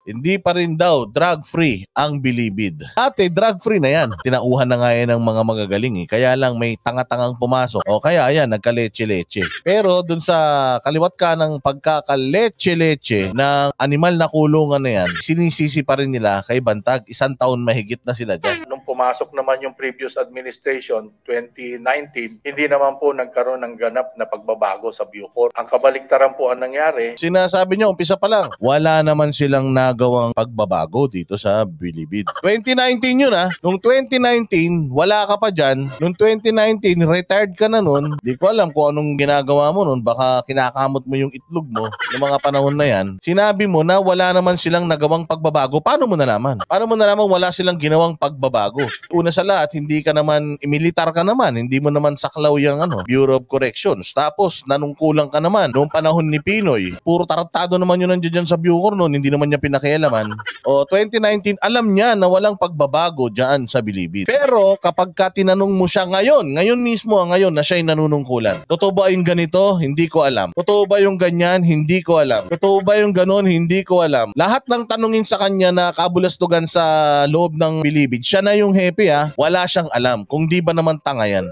hindi pa rin daw drug-free ang Bilibid. Ate, drug-free na yan. Tinauhan na nga yan ng mga magagaling Kaya lang may tanga-tangang pumasok. O kaya ayan, nagka-leche-leche. Pero dun sa kaliwat ka ng pagkaka-leche-leche ng animal na kulungan na yan, sinisisi pa rin nila kay Bantag. 1 taon mahigit na sila dyan. Nung pumasok naman yung previous administration, 2019, hindi naman po nagkaroon ng ganap na pagbabago sa Bucor. Ang kabaliktaran po ang nangyari. Sinasabi niya, umpisa pa lang, wala naman silang nagawang pagbabago dito sa Bilibid. 2019 yun Nung 2019, wala ka pa dyan. Nung 2019, retired ka na nun. Di ko alam kung anong ginagawa mo nun. Baka kinakamot mo yung itlog mo ng mga panahon na yan. Sinabi mo na wala naman silang nagawang pagbabago. Paano mo nalaman? Paano mo nalaman wala silang ginawang pagbabago? Una sa lahat, hindi ka naman, militar ka naman. Hindi mo naman saklaw yung Bureau of Corrections. Tapos, nanungkulang ka naman. Noong panahon ni Pinoy, puro tarantado naman yun nandiyan dyan sa Bucor noon. Hindi naman niya pinakialaman. O 2019, alam niya na walang pagbabago dyan sa Bilibid. Pero kapag ka tinanong mo siya ngayon mismo ngayon na siya'y nanunungkulan. Totoo ba yung ganito? Hindi ko alam. Totoo ba yung ganyan? Hindi ko alam. Totoo ba yung ganon? Hindi ko alam. Lahat ng tanungin sa kanya na kabulastugan sa loob ng Bilibid, siya na yung happy Wala siyang alam. Kung di ba naman tanga yan.